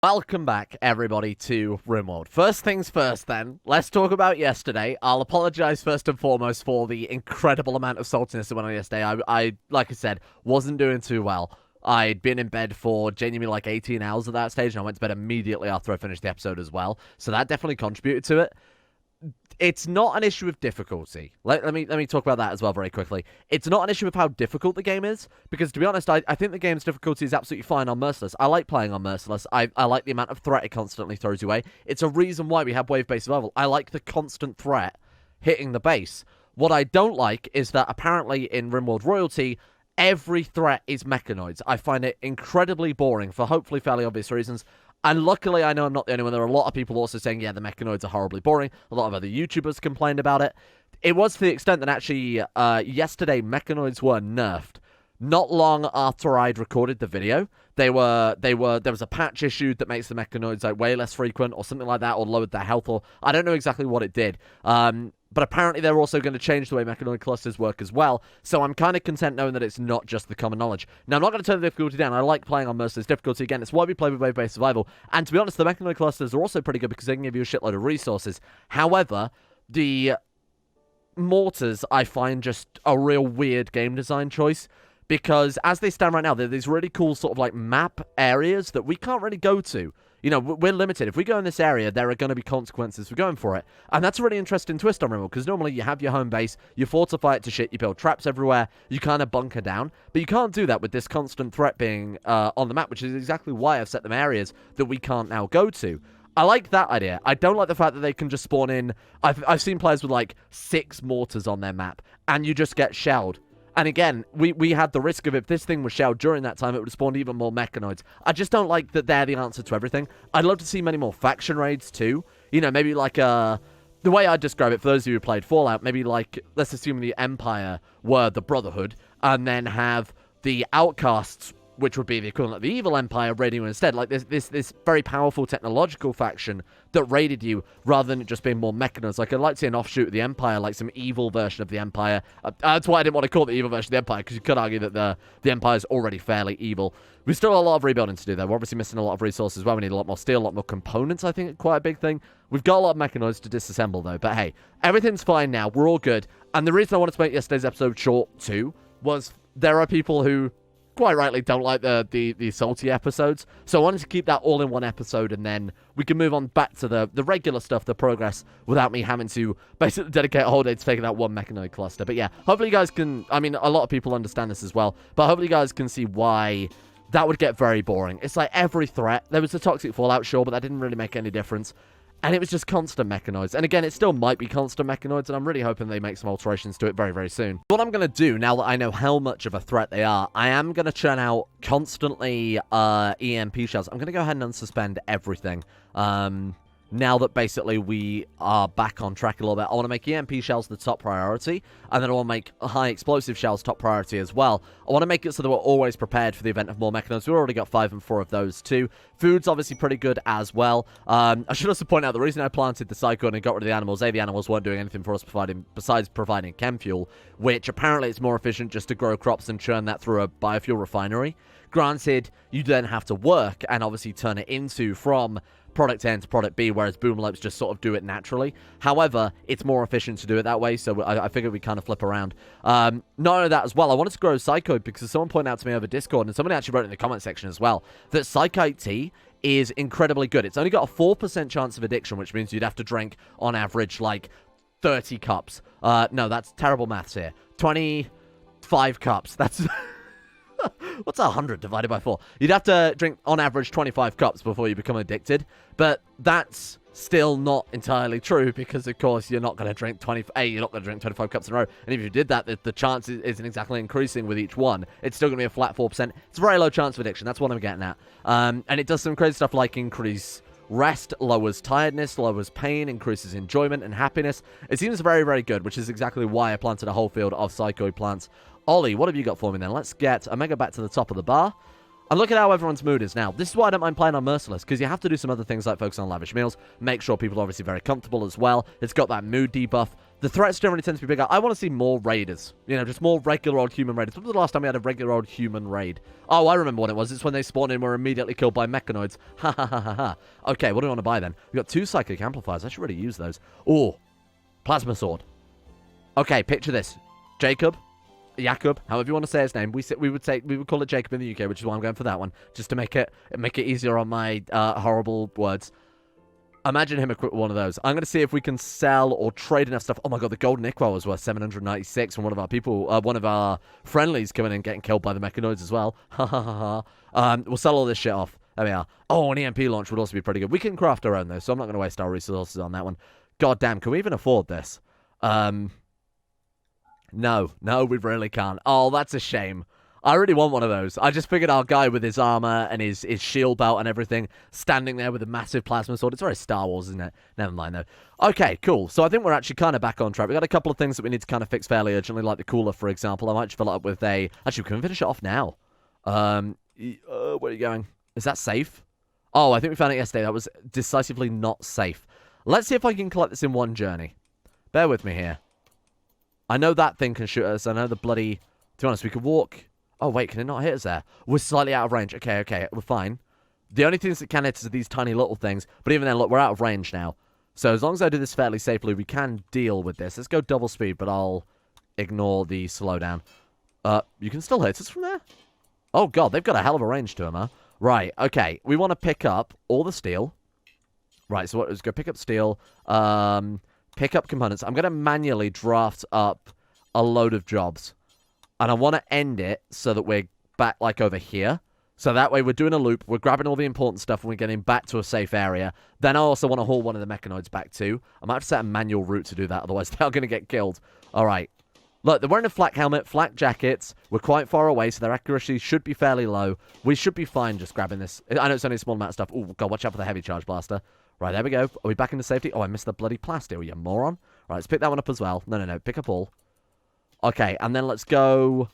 Welcome back, everybody, to Rimworld. First things first, then, let's talk about yesterday. I'll apologize first and foremost for the incredible amount of saltiness that went on yesterday. I like I said, wasn't doing too well. I'd been in bed for genuinely like 18 hours at that stage, and I went to bed immediately after I finished the episode as well. So that definitely contributed to it. It's not an issue of difficulty. Let me talk about that as well very quickly. It's not an issue of how difficult the game is, because to be honest, I think the game's difficulty is absolutely fine on Merciless. I like playing on Merciless. I like the amount of threat it constantly throws your way. It's a reason why we have wave-based survival. I like the constant threat hitting the base. What I don't like is that apparently in Rimworld Royalty, every threat is mechanoids. I find it incredibly boring for hopefully fairly obvious reasons. And luckily, I know I'm not the only one. There are a lot of people also saying, yeah, the mechanoids are horribly boring. A lot of other YouTubers complained about it. It was to the extent that actually yesterday, mechanoids were nerfed. Not long after I'd recorded the video, there was a patch issued that makes the mechanoids like way less frequent or something like that, or lowered their health, or I don't know exactly what it did. But apparently they're also going to change the way mechanoid clusters work as well, so I'm kind of content knowing that it's not just the common knowledge. Now, I'm not going to turn the difficulty down. I like playing on Merciless difficulty. Again, it's why we play with wave-based survival. And to be honest, the mechanoid clusters are also pretty good because they can give you a shitload of resources. However, the mortars, I find just a real weird game design choice. Because as they stand right now, they're these really cool sort of like map areas that we can't really go to. You know, we're limited. If we go in this area, there are going to be consequences for going for it. And that's a really interesting twist on Rimworld, because normally you have your home base, you fortify it to shit, you build traps everywhere, you kind of bunker down. But you can't do that with this constant threat being on the map, which is exactly why I've set them areas that we can't now go to. I like that idea. I don't like the fact that they can just spawn in. I've seen players with like 6 mortars on their map, and you just get shelled. And again, we had the risk of if this thing was shelled during that time, it would have spawned even more mechanoids. I just don't like that they're the answer to everything. I'd love to see many more faction raids too. You know, maybe like the way I describe it, for those of you who played Fallout, maybe like, let's assume the Empire were the Brotherhood, and then have the Outcasts, which would be the equivalent of the Evil Empire, raiding you instead. Like this very powerful technological faction that raided you, rather than it just being more mechanoids. Like, I'd like to see an offshoot of the Empire, like some evil version of the Empire. That's why I didn't want to call it the evil version of the Empire, because you could argue that the Empire is already fairly evil. We've still got a lot of rebuilding to do, though. We're obviously missing a lot of resources as well. We need a lot more steel, a lot more components, I think, quite a big thing. We've got a lot of mechanoids to disassemble, though. But hey, everything's fine now. We're all good. And the reason I wanted to make yesterday's episode short, too, was there are people who quite rightly don't like the salty episodes, so I wanted to keep that all in one episode, and then we can move on back to the regular stuff, the progress, without me having to basically dedicate a whole day to taking out one mechanoid cluster. But yeah, hopefully you guys can, I mean, a lot of people understand this as well, but hopefully you guys can see why that would get very boring. It's like every threat, there was a toxic fallout, sure, but that didn't really make any difference. And it was just constant mechanoids. And again, it still might be constant mechanoids, and I'm really hoping they make some alterations to it very, very soon. What I'm going to do, now that I know how much of a threat they are, I am going to churn out constantly EMP shells. I'm going to go ahead and unsuspend everything. Now that basically we are back on track a little bit, I want to make EMP shells the top priority, and then I want to make high explosive shells top priority as well. I want to make it so that we're always prepared for the event of more mechanoids. We've already got 5 and 4 of those too. Food's obviously pretty good as well. I should also point out the reason I planted the cyclone and got rid of the animals, the animals weren't doing anything for us besides providing chem fuel, which apparently it's more efficient just to grow crops and churn that through a biofuel refinery. Granted, you then have to work and obviously turn it into from product A to product B, whereas boomlopes just sort of do it naturally. However, it's more efficient to do it that way, so I figured we kind of flip around. Not only that as well, I wanted to grow Psychoid because someone pointed out to me over Discord, and somebody actually wrote in the comment section as well, that Psychoid tea is incredibly good. It's only got a 4% chance of addiction, which means you'd have to drink, on average, like 30 cups. No, that's terrible maths here. 25 cups. That's... What's 100 divided by 4? You'd have to drink, on average, 25 cups before you become addicted. But that's still not entirely true because, of course, you're not going to drink 25 cups in a row. And if you did that, the chance isn't exactly increasing with each one. It's still going to be a flat 4%. It's a very low chance of addiction. That's what I'm getting at. And it does some crazy stuff like increase rest, lowers tiredness, lowers pain, increases enjoyment and happiness. It seems very, very good, which is exactly why I planted a whole field of Psychoid plants. Ollie, what have you got for me then? Let's get Omega back to the top of the bar. And look at how everyone's mood is now. This is why I don't mind playing on Merciless, because you have to do some other things like focus on lavish meals, make sure people are obviously very comfortable as well. It's got that mood debuff. The threats generally tend to be bigger. I want to see more raiders. You know, just more regular old human raiders. When was the last time we had a regular old human raid? Oh, I remember what it was. It's when they spawned in and were immediately killed by mechanoids. Ha ha ha ha ha. Okay, what do we want to buy then? We've got 2 psychic amplifiers. I should really use those. Oh, plasma sword. Okay, picture this. Jacob, however you want to say his name. We would call it Jacob in the UK, which is why I'm going for that one, just to make it easier on my horrible words. Imagine him equipped with one of those. I'm going to see if we can sell or trade enough stuff. Oh my god, the golden Iqbal was worth 796 from one of our people, one of our friendlies coming in and getting killed by the mechanoids as well. Ha ha ha ha. We'll sell all this shit off. There we are. Oh, an EMP launch would also be pretty good. We can craft our own though, so I'm not going to waste our resources on that one. God damn, can we even afford this? No, we really can't. Oh, that's a shame. I really want one of those. I just figured our guy with his armor and his shield belt and everything, standing there with a massive plasma sword. It's very Star Wars, isn't it? Never mind, though. Okay, cool. So I think we're actually kind of back on track. We've got a couple of things that we need to kind of fix fairly urgently, like the cooler, for example. I might just fill it up with a... Actually, can we finish it off now? Where are you going? Is that safe? Oh, I think we found it yesterday. That was decisively not safe. Let's see if I can collect this in one journey. Bear with me here. I know that thing can shoot us. I know the bloody... To be honest, we could walk... Oh, wait, can it not hit us there? We're slightly out of range. Okay, we're fine. The only things that can hit us are these tiny little things. But even then, look, we're out of range now. So as long as I do this fairly safely, we can deal with this. Let's go double speed, but I'll ignore the slowdown. You can still hit us from there? Oh, God, they've got a hell of a range to them, huh? Right, okay. We want to pick up all the steel. Right, so let's go pick up steel. Pick up components. I'm going to manually draft up a load of jobs. And I want to end it so that we're back, like, over here. So that way we're doing a loop, we're grabbing all the important stuff, and we're getting back to a safe area. Then I also want to haul one of the mechanoids back, too. I might have to set a manual route to do that, otherwise they're going to get killed. All right. Look, they're wearing a flak helmet, flak jackets. We're quite far away, so their accuracy should be fairly low. We should be fine just grabbing this. I know it's only a small amount of stuff. Oh, God, watch out for the heavy charge blaster. Right, there we go. Are we back into safety? Oh, I missed the bloody plasteel, you moron. Right, let's pick that one up as well. No. Pick up all. Okay, and then let's go...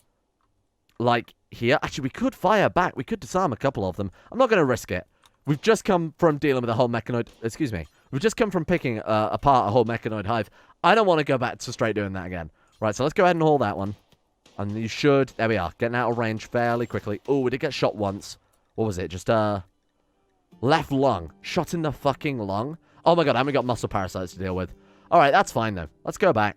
like here. Actually, we could fire back. We could disarm a couple of them. I'm not going to risk it. We've just come from dealing with a whole mechanoid... Excuse me. We've just come from picking apart a whole mechanoid hive. I don't want to go back to straight doing that again. Right, so let's go ahead and haul that one. And you should... There we are. Getting out of range fairly quickly. Oh, we did get shot once. What was it? Just, left lung. Shot in the fucking lung. Oh my god, and we got muscle parasites to deal with. Alright, that's fine though. Let's go back.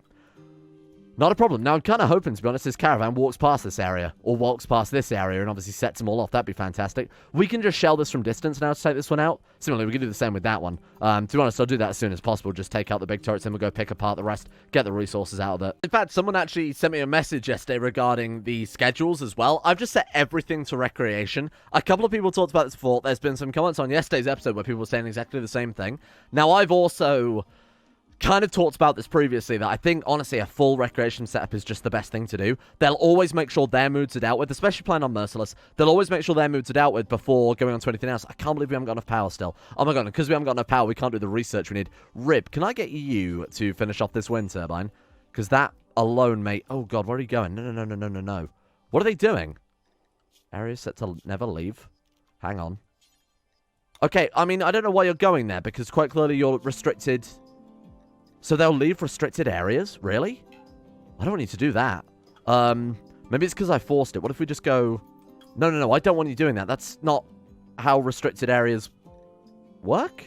Not a problem. Now, I'm kind of hoping, to be honest, this caravan walks past this area, or walks past this area, and obviously sets them all off. That'd be fantastic. We can just shell this from distance now to take this one out. Similarly, we can do the same with that one. To be honest, I'll do that as soon as possible. Just take out the big turrets, and we'll go pick apart the rest, get the resources out of it. In fact, someone actually sent me a message yesterday regarding the schedules as well. I've just set everything to recreation. A couple of people talked about this before. There's been some comments on yesterday's episode where people were saying exactly the same thing. Now, I've also... kind of talked about this previously, that I think, honestly, a full recreation setup is just the best thing to do. They'll always make sure their moods are dealt with, especially playing on Merciless. They'll always make sure their moods are dealt with before going on to anything else. I can't believe we haven't got enough power still. Oh my god, because we haven't got enough power, we can't do the research we need. Rib, can I get you to finish off this wind turbine? Because that alone, mate... Oh god, where are you going? No. What are they doing? Area set to never leave. Hang on. Okay, I mean, I don't know why you're going there, because quite clearly you're restricted... So they'll leave restricted areas? Really? I don't want you to do that. Maybe it's because I forced it. What if we just go... No, I don't want you doing that. That's not how restricted areas work.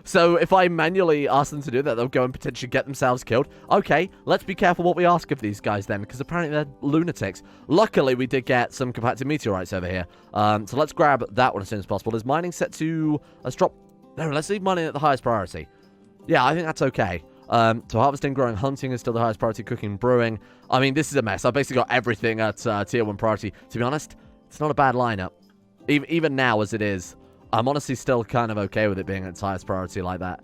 So if I manually ask them to do that, they'll go and potentially get themselves killed. Okay, let's be careful what we ask of these guys then, because apparently they're lunatics. Luckily, we did get some compacted meteorites over here. So let's grab that one as soon as possible. Is mining set to... Let's drop... No, let's leave mining at the highest priority. Yeah, I think that's okay. So harvesting, growing, hunting is still the highest priority. Cooking, brewing. I mean, this is a mess. I've basically got everything at tier 1 priority. To be honest, it's not a bad lineup. Even now as it is, I'm honestly still kind of okay with it being at its highest priority like that.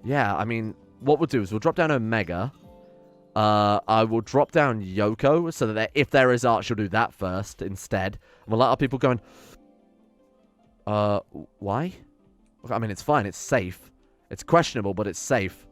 Yeah, I mean, what we'll do is we'll drop down Omega. I will drop down Yoko so that if there is art, she'll do that first instead. And we'll let our people go and... why? I mean, it's fine. It's safe. It's questionable, but it's safe.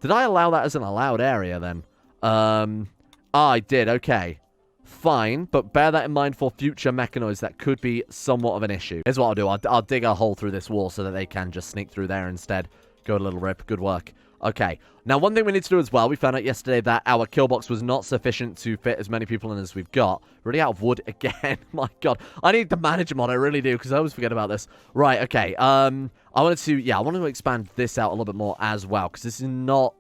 Did I allow that as an allowed area, then? I did. Okay. Fine, but bear that in mind for future mechanoids. That could be somewhat of an issue. Here's what I'll do. I'll dig a hole through this wall so that they can just sneak through there instead. Go a little rip. Good work. Okay. Now, one thing we need to do as well, we found out yesterday that our kill box was not sufficient to fit as many people in as we've got. Really out of wood again. My God. I need the manager mod. I really do, because I always forget about this. Right, okay. I wanted to expand this out a little bit more as well, because this is not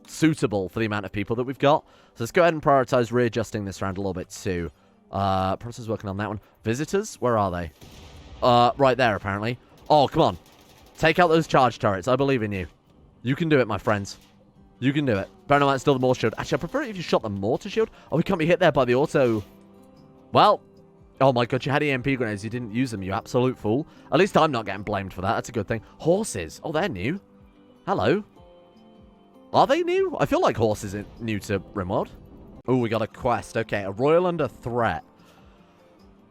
suitable for the amount of people that we've got. So let's go ahead and prioritize readjusting this around a little bit too. Process working on that one. Visitors? Where are they? Right there, apparently. Oh, come on. Take out those charge turrets. I believe in you. You can do it, my friends. You can do it. Bear in mind, still the mortar shield. Actually, I prefer it if you shot the mortar shield. Oh, we can't be hit there by the auto. Well. Oh, my God. You had EMP grenades. You didn't use them, you absolute fool. At least I'm not getting blamed for that. That's a good thing. Horses. Oh, they're new. Hello. Are they new? I feel like horses are new to Rimworld. Oh, we got a quest. Okay, a royal under threat.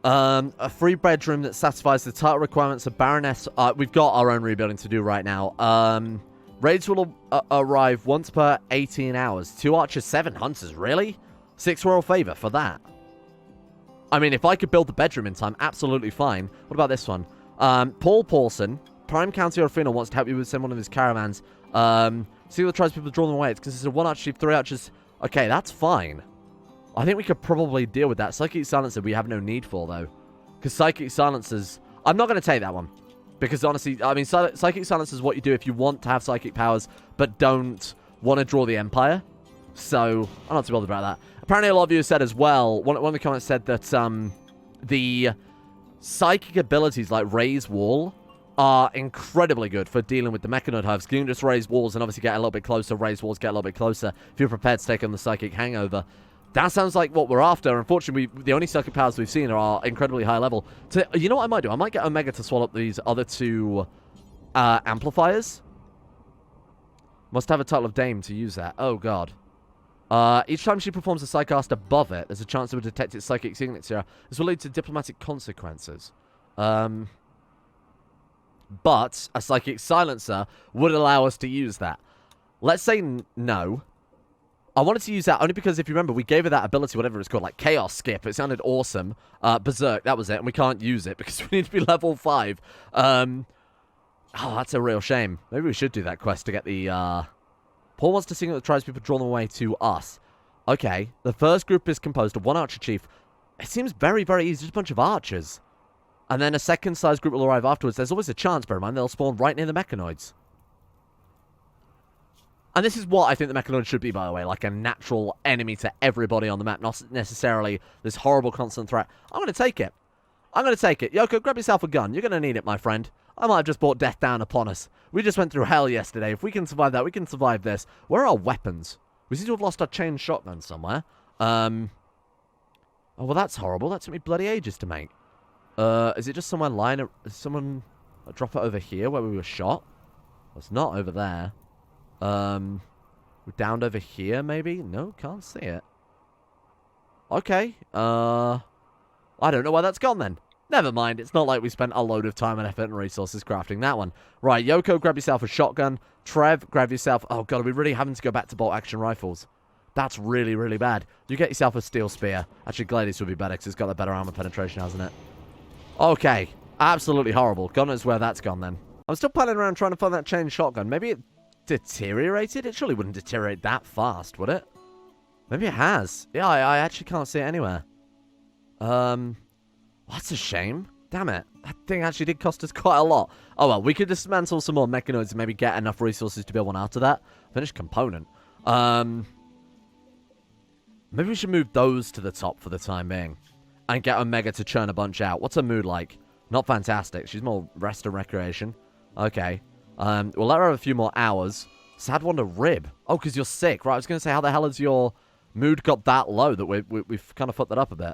A free bedroom that satisfies the title requirements of Baroness. We've got our own rebuilding to do right now. Raids will arrive once per 18 hours. 2 archers, 7 hunters. Really? 6 royal favor for that. I mean, if I could build the bedroom in time, absolutely fine. What about this one? Paul Paulson, Prime County Orfino, wants to help you with send one of his caravans. See what tries people to draw them away. It's consisted of 1 archer chief, 3 archers. Okay, that's fine. I think we could probably deal with that. Psychic Silencer we have no need for, though. Because Psychic Silencers... I'm not going to take that one. Because, honestly, I mean, Psychic Silencer is what you do if you want to have psychic powers, but don't want to draw the Empire. So, I'm not too bothered about that. Apparently, a lot of you have said as well, one of the comments said that the psychic abilities like Raise Wall are incredibly good for dealing with the Mechanoid Hugs. You can just raise walls and obviously get a little bit closer, raise walls, get a little bit closer if you're prepared to take on the psychic hangover. That sounds like what we're after. Unfortunately, the only psychic powers we've seen are incredibly high level. So, you know what I might do? I might get Omega to swallow up these other 2 amplifiers. Must have a title of Dame to use that. Oh, God. Each time she performs a psycast above it, there's a chance it will detect its psychic signature. This will lead to diplomatic consequences. But a Psychic Silencer would allow us to use that. Let's say no. I wanted to use that only because, if you remember, we gave her that ability, whatever it's called, like Chaos Skip. It sounded awesome. Berserk, that was it, and we can't use it because we need to be level 5. Oh, that's a real shame. Maybe we should do that quest to get the... Paul wants to signal that tries people draw them away to us. Okay, the first group is composed of 1 archer chief. It seems very, very easy. Just a bunch of archers. And then a second-sized group will arrive afterwards. There's always a chance, bear in mind, they'll spawn right near the mechanoids. And this is what I think the mechanoid should be, by the way. Like a natural enemy to everybody on the map. Not necessarily this horrible constant threat. I'm going to take it. I'm going to take it. Yoko, grab yourself a gun. You're going to need it, my friend. I might have just brought death down upon us. We just went through hell yesterday. If we can survive that, we can survive this. Where are our weapons? We seem to have lost our chain shotgun somewhere. Oh, well, that's horrible. That took me bloody ages to make. Is it just somewhere lying? Is someone drop it over here where we were shot? Well, it's not over there. We're downed over here, maybe? No, can't see it. Okay. I don't know why that's gone then. Never mind. It's not like we spent a load of time and effort and resources crafting that one. Right, Yoko, grab yourself a shotgun. Trev, grab yourself... Oh, God, are we really having to go back to bolt-action rifles? That's really, really bad. You get yourself a steel spear. Actually, Gladius would be better because it's got a better armor penetration, hasn't it? Okay. Absolutely horrible. God knows where that's gone then. I'm still palling around trying to find that chain shotgun. Maybe it deteriorated? It surely wouldn't deteriorate that fast, would it? Maybe it has. Yeah, I actually can't see it anywhere. That's a shame. Damn it. That thing actually did cost us quite a lot. Oh, well, we could dismantle some more mechanoids and maybe get enough resources to build one out of that. Finished component. Maybe we should move those to the top for the time being. And get Omega to churn a bunch out. What's her mood like? Not fantastic. She's more rest and recreation. Okay. We'll let her have a few more hours. Sad one to rib. Oh, because you're sick. Right, I was going to say, how the hell has your mood got that low that we've kind of fucked that up a bit?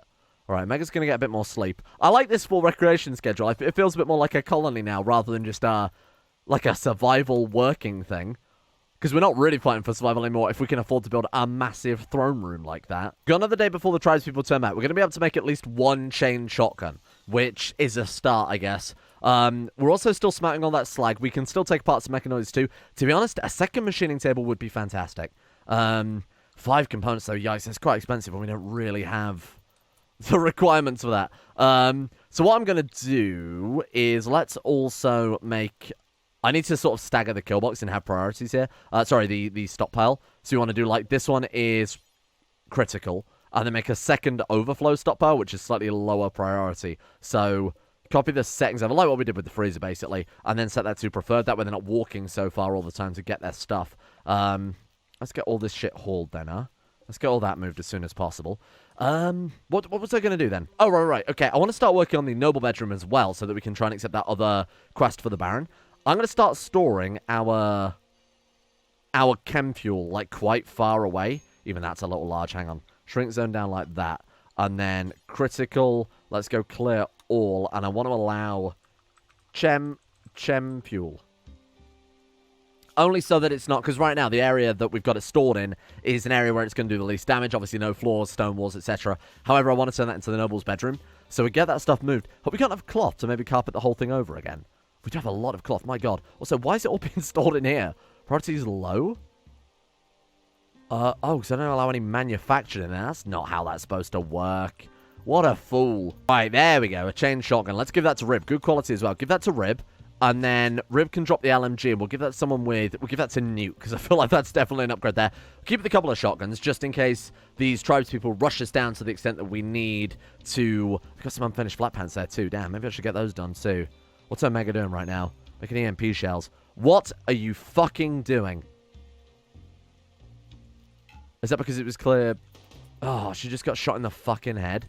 Alright, Mega's going to get a bit more sleep. I like this full recreation schedule. It feels a bit more like a colony now, rather than just like a survival working thing. Because we're not really fighting for survival anymore if we can afford to build a massive throne room like that. Got another day before the tribespeople turn back. We're going to be able to make at least 1 chain shotgun, which is a start, I guess. We're also still smelting all that slag. We can still take parts of mechanoids too. To be honest, a second machining table would be fantastic. 5 components though, yikes, it's quite expensive and we don't really have the requirements for that. So what I'm going to do is let's also make I need to sort of stagger the kill box and have priorities here. Sorry, the stockpile. So you want to do like this one is critical, and then make a second overflow stockpile, which is slightly lower priority. So copy the settings over, like what we did with the freezer, basically, and then set that to preferred. That way they're not walking so far all the time to get their stuff. Let's get all this shit hauled then, huh? Let's get all that moved as soon as possible. What was I going to do then? Oh, right. Okay, I want to start working on the noble bedroom as well, so that we can try and accept that other quest for the Baron. I'm going to start storing our chem fuel, like, quite far away. Even that's a little large. Hang on. Shrink zone down like that. And then critical. Let's go clear all. And I want to allow chem fuel. Only so that it's not... Because right now, the area that we've got it stored in is an area where it's going to do the least damage. Obviously, no floors, stone walls, etc. However, I want to turn that into the noble's bedroom. So we get that stuff moved. But we can't have cloth to maybe carpet the whole thing over again. We do have a lot of cloth. My God. Also, why is it all being stored in here? Priority is low? Oh, because I don't allow any manufacturing in there. That's not how that's supposed to work. What a fool. Right, there we go. A chain shotgun. Let's give that to Rib. Good quality as well. Give that to Rib. And then Rib can drop the LMG. And we'll give that to someone with... We'll give that to Newt, because I feel like that's definitely an upgrade there. Keep a couple of shotguns, just in case these tribespeople rush us down to the extent that we need to... We've got some unfinished flat pants there, too. Damn, maybe I should get those done, too. What's Omega doing right now? Making EMP shells. What are you fucking doing? Is that because it was clear? Oh, she just got shot in the fucking head.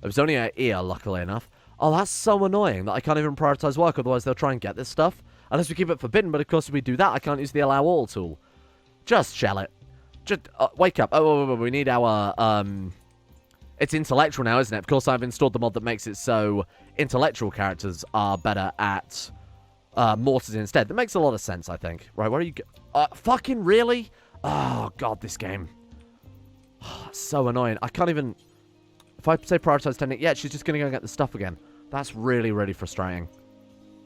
It was only her ear, luckily enough. Oh, that's so annoying that I can't even prioritize work, otherwise they'll try and get this stuff. Unless we keep it forbidden, but of course if we do that, I can't use the allow all tool. Just shell it. Just, wake up. Oh, we need our, It's intellectual now, isn't it? Of course, I've installed the mod that makes it so intellectual characters are better at mortars instead. That makes a lot of sense, I think. Right, where are you fucking really? Oh, God, this game. Oh, so annoying. I can't even... If I say prioritize tending... Yeah, she's just going to go and get the stuff again. That's really, really frustrating.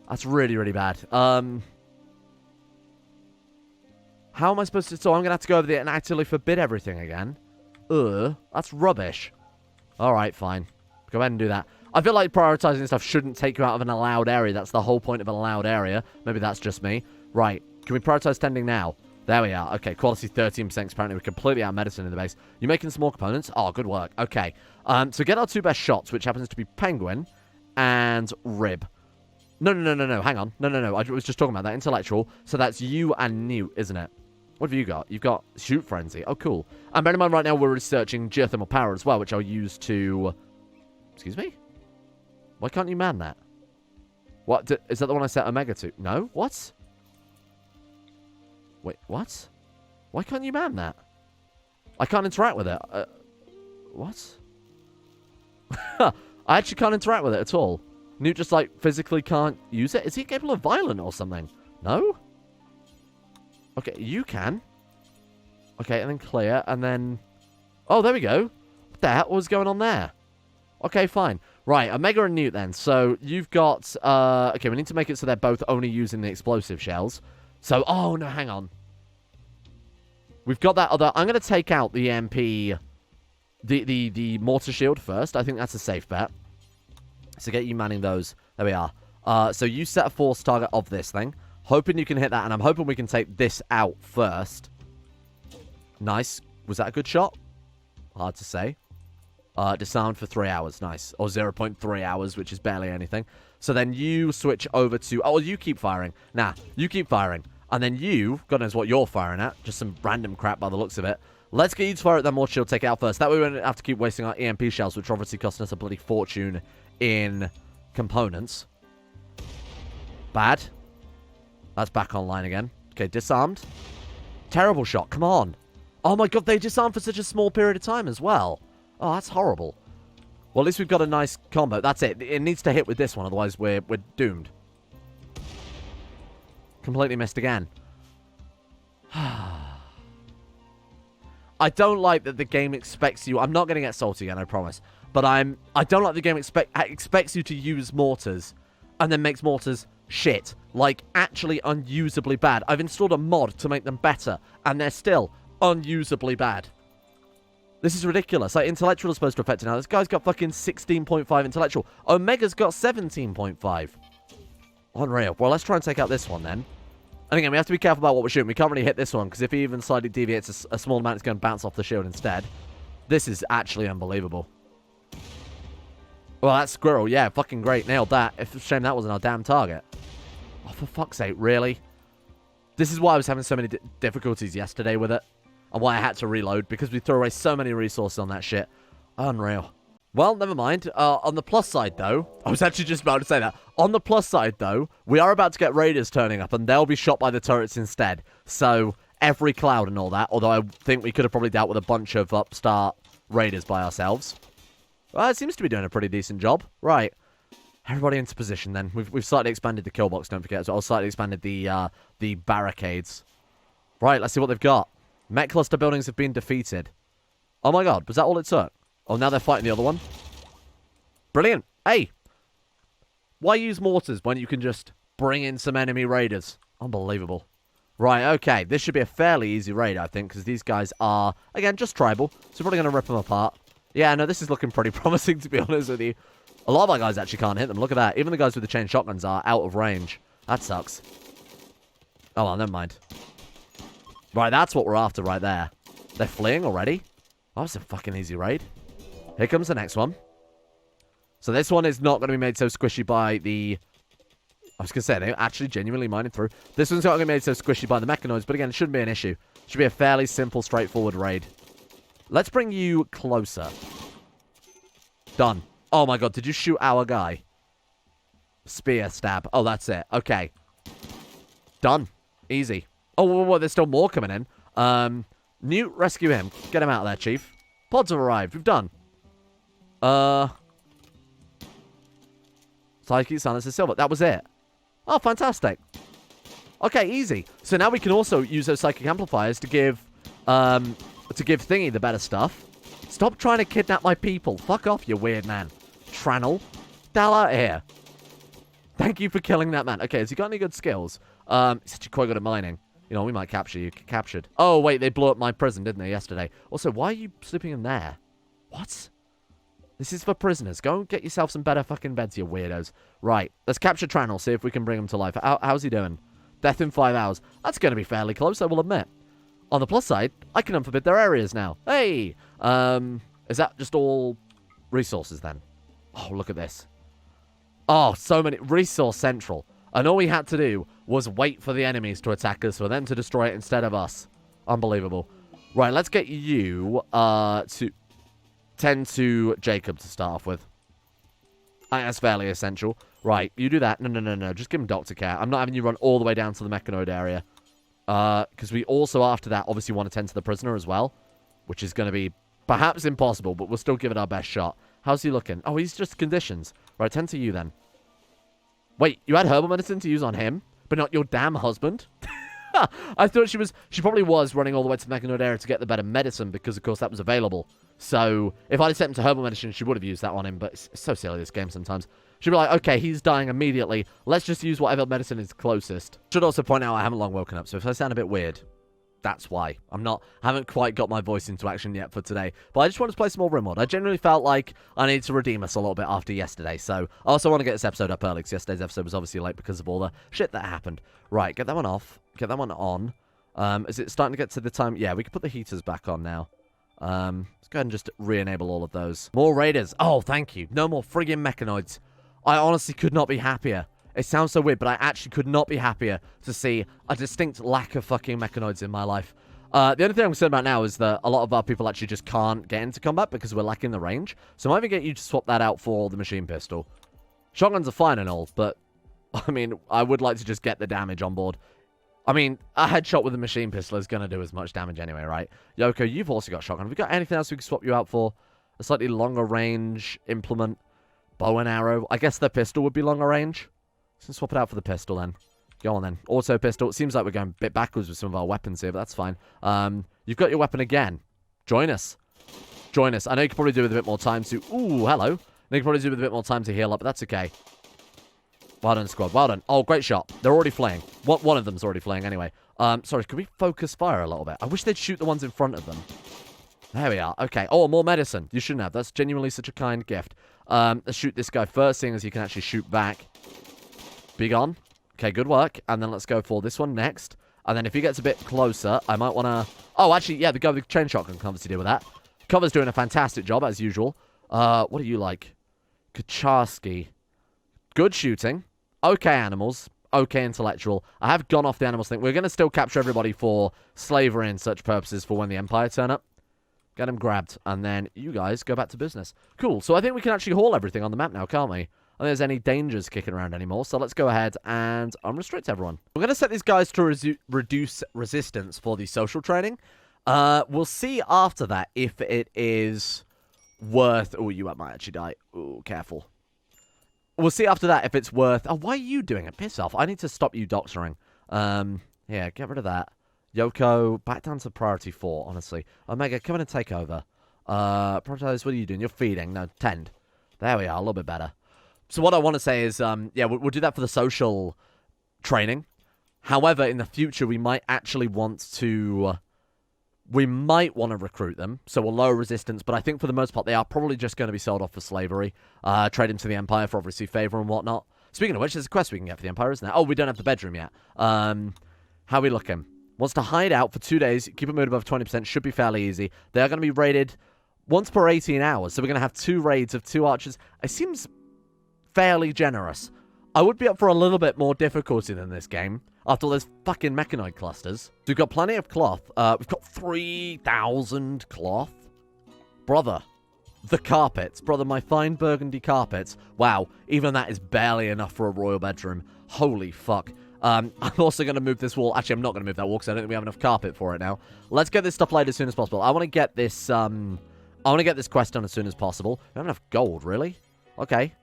That's really, really bad. How am I supposed to... So I'm going to have to go over there and actively forbid everything again? That's rubbish. Alright, fine. Go ahead and do that. I feel like prioritizing stuff shouldn't take you out of an allowed area. That's the whole point of an allowed area. Maybe that's just me. Right. Can we prioritize tending now? There we are. Okay, quality 13%. Apparently, we're completely out of medicine in the base. You making some more components? Oh, good work. Okay. So get our two best shots, which happens to be Penguin and Rib. No. Hang on. No. I was just talking about that. Intellectual. So that's you and Newt, isn't it? What have you got? You've got Shoot Frenzy. Oh, cool. And bear in mind, right now, we're researching geothermal power as well, which I'll use to... Excuse me? Why can't you man that? What? Is that the one I set Omega to? No? What? Wait, what? Why can't you man that? I can't interact with it. What? I actually can't interact with it at all. Newt just, like, physically can't use it? Is he capable of violent or something? No? Okay, you can. Okay, and then clear, and then... Oh, there we go. What the hell was going on there? Okay, fine. Right, Omega and Newt then. So, you've got... okay, we need to make it so they're both only using the explosive shells. So, oh, no, hang on. We've got that other... I'm going to take out the MP... The mortar shield first. I think that's a safe bet. So, get you manning those. There we are. So, you set a force target of this thing. Hoping you can hit that, and I'm hoping we can take this out first. Nice. Was that a good shot? Hard to say. Disarmed for 3 hours. Nice. Or 0.3 hours, which is barely anything. So then you switch over to... Oh, you keep firing. Nah, you keep firing. And then you... God knows what you're firing at. Just some random crap by the looks of it. Let's get you to fire at that mortar shield. Take it out first. That way we don't have to keep wasting our EMP shells, which are obviously costing us a bloody fortune in components. Bad. That's back online again. Okay, disarmed. Terrible shot. Come on. Oh my God, they disarmed for such a small period of time as well. Oh, that's horrible. Well, at least we've got a nice combo. That's it. It needs to hit with this one, otherwise we're doomed. Completely missed again. I don't like that the game expects you... I'm not going to get salty again, I promise. But I don't like the game expects you to use mortars and then makes mortars shit. Like, actually unusably bad. I've installed a mod to make them better, and they're still unusably bad. This is ridiculous. Like, intellectual is supposed to affect it now. This guy's got fucking 16.5 intellectual. Omega's got 17.5. Unreal. Well, let's try and take out this one then. And again, we have to be careful about what we're shooting. We can't really hit this one, because if he even slightly deviates a small amount, it's going to bounce off the shield instead. This is actually unbelievable. Well, that squirrel, yeah, fucking great. Nailed that. It's a shame that wasn't our damn target. Oh, for fuck's sake, really? This is why I was having so many difficulties yesterday with it. And why I had to reload, because we threw away so many resources on that shit. Unreal. Well, never mind. On the plus side, though, I was actually just about to say that. On the plus side, though, we are about to get raiders turning up, and they'll be shot by the turrets instead. So, every cloud and all that, although I think we could have probably dealt with a bunch of upstart raiders by ourselves. Well, it seems to be doing a pretty decent job. Right. Everybody into position, then. We've slightly expanded the kill box, don't forget. So, I've slightly expanded the barricades. Right, let's see what they've got. Mech cluster buildings have been defeated. Oh my god, was that all it took? Oh, now they're fighting the other one. Brilliant. Hey. Why use mortars when you can just bring in some enemy raiders? Unbelievable. Right, okay. This should be a fairly easy raid, I think, because these guys are, again, just tribal. So we're probably going to rip them apart. Yeah, no, this is looking pretty promising, to be honest with you. A lot of our guys actually can't hit them. Look at that. Even the guys with the chain shotguns are out of range. That sucks. Oh, well, never mind. Right, that's what we're after right there. They're fleeing already? Oh, it's a fucking easy raid. Here comes the next one. So this one is not going to be made so squishy by the... I was going to say, they're actually genuinely mining through. This one's not going to be made so squishy by the mechanoids, but again, it shouldn't be an issue. It should be a fairly simple, straightforward raid. Let's bring you closer. Done. Oh my god, did you shoot our guy? Spear stab. Oh, that's it. Okay. Done. Easy. Oh, whoa, there's still more coming in. Newt, rescue him. Get him out of there, Chief. Pods have arrived. We've done. Psychic silencer silver. That was it. Oh, fantastic. Okay, easy. So now we can also use those psychic amplifiers to give Thingy the better stuff. Stop trying to kidnap my people. Fuck off, you weird man. Trannel. Dal out here. Thank you for killing that man. Okay, has he got any good skills? He's actually quite good at mining. You know, we might capture you. Captured. Oh, wait, they blew up my prison, didn't they, yesterday? Also, why are you sleeping in there? What? This is for prisoners. Go and get yourself some better fucking beds, you weirdos. Right, let's capture Trannel, see if we can bring him to life. How's he doing? Death in 5 hours. That's going to be fairly close, I will admit. On the plus side, I can unforbid their areas now. Hey! Is that just all resources, then? Oh, look at this. Oh, so many. Resource central. And all we had to do was wait for the enemies to attack us, for them to destroy it instead of us. Unbelievable. Right, let's get you to tend to Jacob to start off with. I think that's fairly essential. Right, you do that. No. Just give him doctor care. I'm not having you run all the way down to the mechanoid area. Because we also, after that, obviously want to tend to the prisoner as well. Which is going to be perhaps impossible, but we'll still give it our best shot. How's he looking? Oh, he's just conditions. Right, tend to you then. Wait, you had herbal medicine to use on him, but not your damn husband? I thought she probably was running all the way to the mechanoid area to get the better medicine because, of course, that was available. So, if I'd sent him to herbal medicine, she would have used that on him, but it's so silly, this game sometimes. She'd be like, okay, he's dying immediately. Let's just use whatever medicine is closest. Should also point out I haven't long woken up, so if I sound a bit weird, that's why. I haven't quite got my voice into action yet for today. But I just wanted to play some more Rimworld. I genuinely felt like I needed to redeem us a little bit after yesterday. So I also want to get this episode up early, because yesterday's episode was obviously late because of all the shit that happened. Right, get that one off. Get that one on. Is it starting to get to the time? Yeah, we can put the heaters back on now. Let's go ahead and just re-enable all of those. More raiders. Oh, thank you. No more friggin' mechanoids. I honestly could not be happier. It sounds so weird, but I actually could not be happier to see a distinct lack of fucking mechanoids in my life. The only thing I'm concerned about now is that a lot of our people actually just can't get into combat because we're lacking the range. So I might even get you to swap that out for the machine pistol. Shotguns are fine and all, but I mean, I would like to just get the damage on board. I mean, a headshot with a machine pistol is going to do as much damage anyway, right? Yoko, you've also got shotgun. Have we got anything else we can swap you out for? A slightly longer range implement? Bow and arrow? I guess the pistol would be longer range. Let's swap it out for the pistol then. Go on then. Auto pistol. It seems like we're going a bit backwards with some of our weapons here, but that's fine. You've got your weapon again. Join us. Join us. I know you could probably do with a bit more time to... Ooh, hello. I know you could probably do with a bit more time to heal up, but that's okay. Well done, squad. Well done. Oh, great shot. They're already fleeing. One of them's already fleeing anyway. Sorry, could we focus fire a little bit? I wish they'd shoot the ones in front of them. There we are. Okay. Oh, more medicine. You shouldn't have. That's genuinely such a kind gift. Let's shoot this guy first, seeing as he can actually shoot back. Be gone. Okay, good work. And then let's go for this one next. And then if he gets a bit closer, I might want to... Oh, actually, yeah, the guy with the chain shotgun can obviously deal with that. Cover's doing a fantastic job, as usual. What do you like? Kacharski. Good shooting. Okay, animals. Okay, intellectual. I have gone off the animals thing. We're going to still capture everybody for slavery and such purposes for when the Empire turn up. Get them grabbed. And then you guys go back to business. Cool. So I think we can actually haul everything on the map now, can't we? I don't think there's any dangers kicking around anymore, so let's go ahead and unrestrict everyone. We're going to set these guys to reduce resistance for the social training. We'll see after that if it is worth... Oh, you might actually die. Oh, careful. We'll see after that if it's worth... Oh, why are you doing it? Piss off. I need to stop you doctoring. Yeah, get rid of that. Yoko, back down to priority 4, honestly. Omega, come in and take over. Protos, what are you doing? You're feeding. No, tend. There we are, a little bit better. So what I want to say is, yeah, we'll do that for the social training. However, in the future, we might actually want to... We might want to recruit them, so we'll lower resistance, but I think for the most part, they are probably just going to be sold off for slavery. Trade them to the Empire for obviously favor and whatnot. Speaking of which, there's a quest we can get for the Empire, isn't there? Oh, we don't have the bedroom yet. How are we looking? Wants to hide out for 2 days, keep a mood above 20%, should be fairly easy. They are going to be raided once per 18 hours, so we're going to have 2 raids of 2 archers. It seems... fairly generous. I would be up for a little bit more difficulty than this game. After all those fucking mechanoid clusters. So we've got plenty of cloth. We've got 3,000 cloth. Brother. The carpets. Brother, my fine burgundy carpets. Wow. Even that is barely enough for a royal bedroom. Holy fuck. I'm also going to move this wall. Actually, I'm not going to move that wall because I don't think we have enough carpet for it now. Let's get this stuff laid as soon as possible. I want to get this, I want to get this quest done as soon as possible. We don't have enough gold, really? Okay.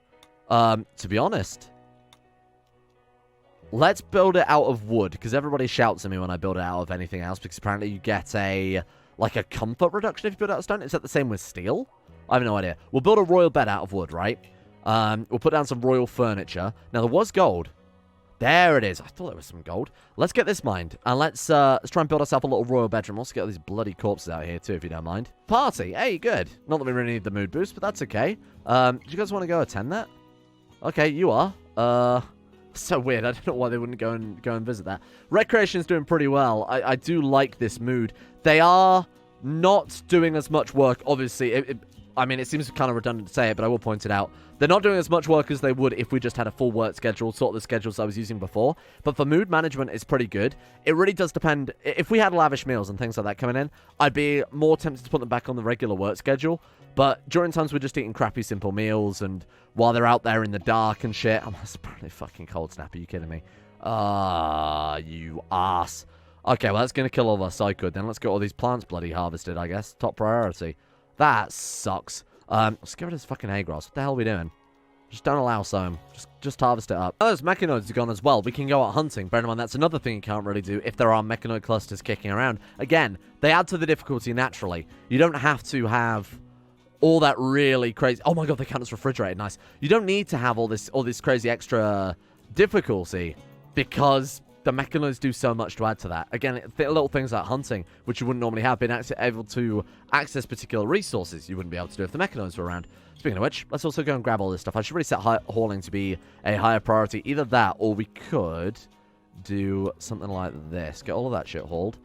To be honest, let's build it out of wood, because everybody shouts at me when I build it out of anything else, because apparently you get a comfort reduction if you build it out of stone. Is that the same with steel? I have no idea. We'll build a royal bed out of wood, right? We'll put down some royal furniture. Now, there was gold. There it is. I thought there was some gold. Let's get this mined, and let's try and build ourselves a little royal bedroom. Let's get all these bloody corpses out here, too, if you don't mind. Party. Hey, good. Not that we really need the mood boost, but that's okay. Do you guys want to go attend that? Okay, you are. So weird. I don't know why they wouldn't go and visit that. Recreation's doing pretty well. I do like this mood. They are not doing as much work, obviously. I mean, it seems kind of redundant to say it, but I will point it out. They're not doing as much work as they would if we just had a full work schedule, sort of the schedules I was using before. But for mood management, it's pretty good. It really does depend. If we had lavish meals and things like that coming in, I'd be more tempted to put them back on the regular work schedule. But during times we're just eating crappy, simple meals, and while they're out there in the dark and shit... Oh, that's probably fucking cold snap. Are you kidding me? You ass. Okay, well, that's going to kill all of our psycho. Then let's get all these plants bloody harvested, I guess. Top priority. That sucks. Let's get rid of this fucking hay grass. What the hell are we doing? Just don't allow some. Just harvest it up. Oh, those mechanoids are gone as well. We can go out hunting. Bear in mind, that's another thing you can't really do if there are mechanoid clusters kicking around. Again, they add to the difficulty naturally. You don't have to have all that really crazy... Oh my god, they count as refrigerated. Nice. You don't need to have all this crazy extra difficulty because the mechanoids do so much to add to that. Again, little things like hunting, which you wouldn't normally have, been able to access particular resources you wouldn't be able to do if the mechanoids were around. Speaking of which, let's also go and grab all this stuff. I should really set hauling to be a higher priority. Either that, or we could do something like this. Get all of that shit hauled.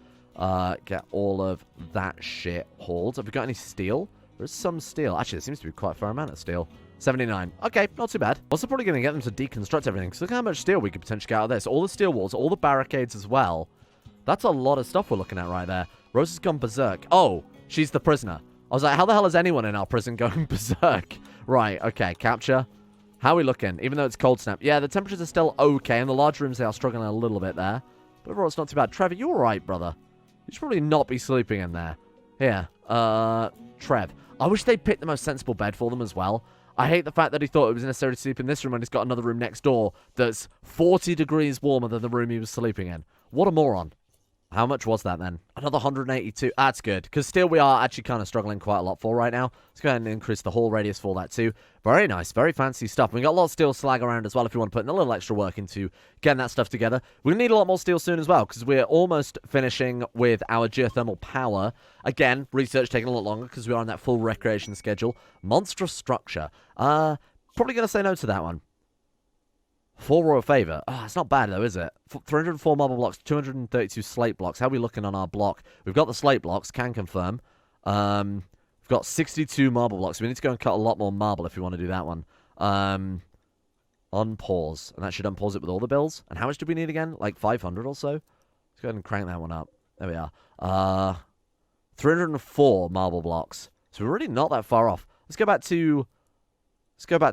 Get all of that shit hauled. Have we got any steel? There's some steel. Actually, there seems to be quite a fair amount of steel. 79. Okay, not too bad. Also probably going to get them to deconstruct everything, because look how much steel we could potentially get out of this. All the steel walls, all the barricades as well. That's a lot of stuff we're looking at right there. Rose has gone berserk. Oh, she's the prisoner. I was like, how the hell is anyone in our prison going berserk? Right, okay, capture. How are we looking? Even though it's cold snap. Yeah, the temperatures are still okay. In the large rooms, they are struggling a little bit there. But overall, it's not too bad. Trevor, you all right, brother? You should probably not be sleeping in there. Here, Trev. I wish they'd picked the most sensible bed for them as well. I hate the fact that he thought it was necessary to sleep in this room when he's got another room next door that's 40 degrees warmer than the room he was sleeping in. What a moron. How much was that then? Another 182. That's good, because still we are actually kind of struggling quite a lot for right now. Let's go ahead and increase the haul radius for that too. Very nice, very fancy stuff. We got a lot of steel slag around as well if you want to put in a little extra work into getting that stuff together. We're going to need a lot more steel soon as well, because we're almost finishing with our geothermal power. Again, research taking a lot longer because we are on that full recreation schedule. Monstrous structure. Probably going to say no to that one. 4 Royal Favor. Oh, it's not bad, though, is it? 304 marble blocks, 232 slate blocks. How are we looking on our block? We've got the slate blocks, can confirm. We've got 62 marble blocks. We need to go and cut a lot more marble if we want to do that one. Unpause. And that should unpause it with all the bills. And how much do we need again? Like 500 or so? Let's go ahead and crank that one up. There we are. 304 marble blocks. So we're really not that far off. Let's go back to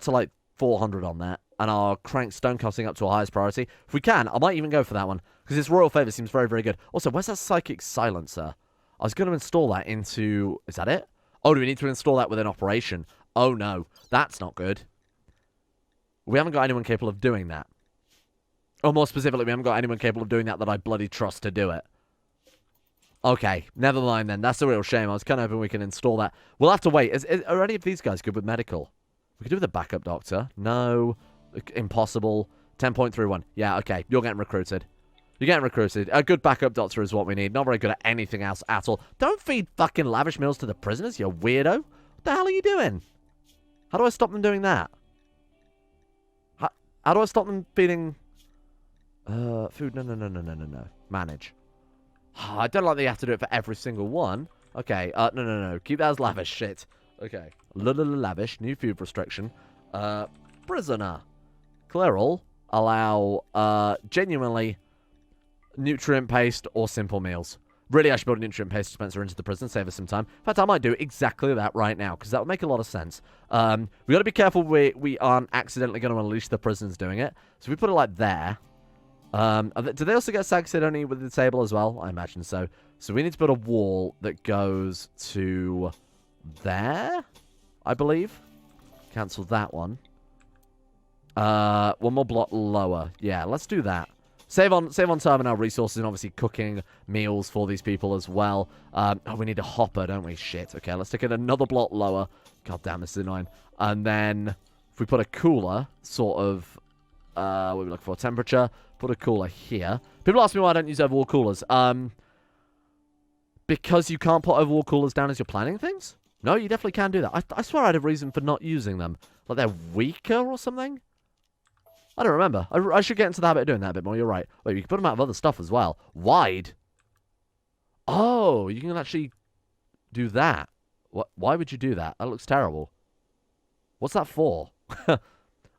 like 400 on that. And I'll crank stone cutting up to our highest priority. If we can, I might even go for that one. Because this Royal Favor seems very, very good. Also, where's that Psychic Silencer? I was going to install that into... Is that it? Oh, do we need to install that within operation? Oh, no. That's not good. We haven't got anyone capable of doing that. Or more specifically, we haven't got anyone capable of doing that I bloody trust to do it. Okay, never mind then. That's a real shame. I was kind of hoping we can install that. We'll have to wait. Are any of these guys good with medical? We could do with a backup doctor. No. Impossible. 10.31. Yeah, okay. You're getting recruited. You're getting recruited. A good backup doctor is what we need. Not very good at anything else at all. Don't feed fucking lavish meals to the prisoners, you weirdo. What the hell are you doing? How do I stop them doing that? How do I stop them feeding... food? No. Manage. I don't like that you have to do it for every single one. Okay, no. Keep that as lavish. Shit. Okay. Lavish. New food restriction. Prisoner. Clear all. Allow, genuinely, nutrient paste or simple meals. Really, I should build a nutrient paste dispenser into the prison, save us some time. In fact, I might do exactly that right now, because that would make a lot of sense. We got to be careful we aren't accidentally going to unleash the prisons doing it. So we put it like there. Do they also get Saxid only with the table as well? I imagine so. So we need to put a wall that goes to there, I believe. Cancel that one. One more block lower. Yeah, let's do that. Save on time and our resources and obviously cooking meals for these people as well. Oh, we need a hopper, don't we? Shit. Okay, let's take it another block lower. God damn, this is annoying. And then if we put a cooler, sort of, what are we looking for? Temperature. Put a cooler here. People ask me why I don't use overwall coolers. Because you can't put overwall coolers down as you're planning things? No, you definitely can do that. I swear I had a reason for not using them. Like they're weaker or something? I don't remember. I should get into the habit of doing that a bit more. You're right. Wait, you can put them out of other stuff as well. Wide? Oh, you can actually do that. What? Why would you do that? That looks terrible. What's that for? I don't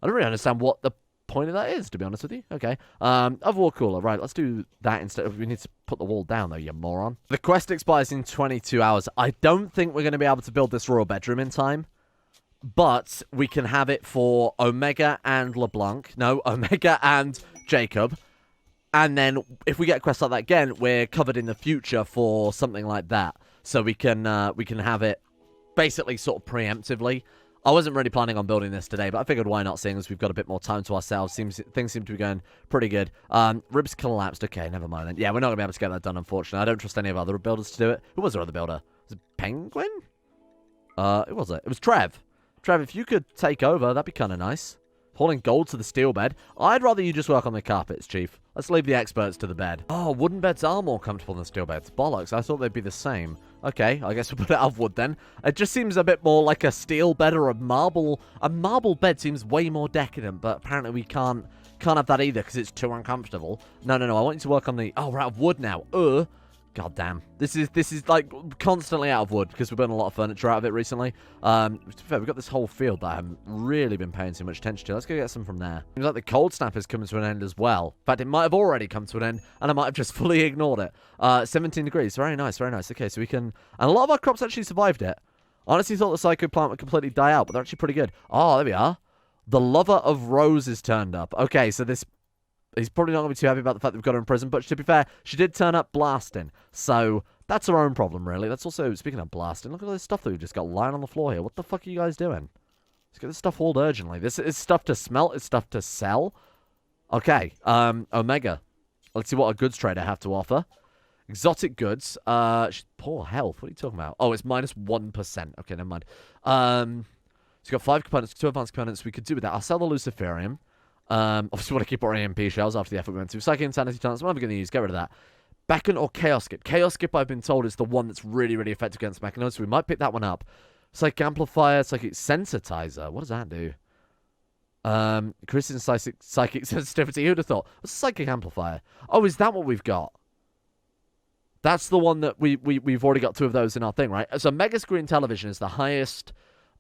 really understand what the point of that is, to be honest with you. Okay. Overwall cooler. Right, let's do that instead of... We need to put the wall down, though, you moron. The quest expires in 22 hours. I don't think we're going to be able to build this royal bedroom in time. But we can have it for Omega and LeBlanc. No, Omega and Jacob. And then if we get a quest like that again, we're covered in the future for something like that. So we can have it basically sort of preemptively. I wasn't really planning on building this today, but I figured why not, seeing as we've got a bit more time to ourselves. Things seem to be going pretty good. Ribs collapsed. Okay, never mind then. Yeah, we're not going to be able to get that done, unfortunately. I don't trust any of our other builders to do it. Who was our other builder? Was it Penguin? Who was it? It was Trev. Trev, if you could take over, that'd be kind of nice. Hauling gold to the steel bed. I'd rather you just work on the carpets, Chief. Let's leave the experts to the bed. Oh, wooden beds are more comfortable than steel beds. Bollocks, I thought they'd be the same. Okay, I guess we'll put it out of wood then. It just seems a bit more like a steel bed or a marble. A marble bed seems way more decadent, but apparently we can't have that either because it's too uncomfortable. No, I want you to work on the... Oh, we're out of wood now. God damn. This is like constantly out of wood because we've done a lot of furniture out of it recently. To be fair, we've got this whole field that I haven't really been paying too much attention to. Let's go get some from there. Seems like the cold snap is coming to an end as well. In fact, it might have already come to an end and I might have just fully ignored it. 17 degrees. Very nice, very nice. Okay, so we can... And a lot of our crops actually survived it. I honestly thought the Psycho plant would completely die out, but they're actually pretty good. Oh, there we are. The lover of roses turned up. Okay, so this... He's probably not going to be too happy about the fact that we've got her in prison, but to be fair, she did turn up blasting. So, that's her own problem, really. That's also, speaking of blasting, look at all this stuff that we've just got lying on the floor here. What the fuck are you guys doing? Let's get this stuff hauled urgently. This is stuff to smelt, it's stuff to sell. Okay, Omega. Let's see what a goods trader have to offer. Exotic goods. Poor health. What are you talking about? Oh, it's minus 1%. Okay, never mind. So, we've got 5 components, 2 advanced components we could do with that. I'll sell the Luciferium. Obviously want to keep our EMP shells after the effort we went to. Psychic Insanity Talents, what am I going to use? Get rid of that. Beacon or Chaos Skip? Chaos Skip, I've been told, is the one that's really, really effective against Mechanoids, so we might pick that one up. Psychic Amplifier, Psychic Sensitizer. What does that do? Increasing psychic sensitivity. Who'd have thought? What's a psychic amplifier? Oh, is that what we've got? That's the one that we've already got 2 of those in our thing, right? So mega screen television is the highest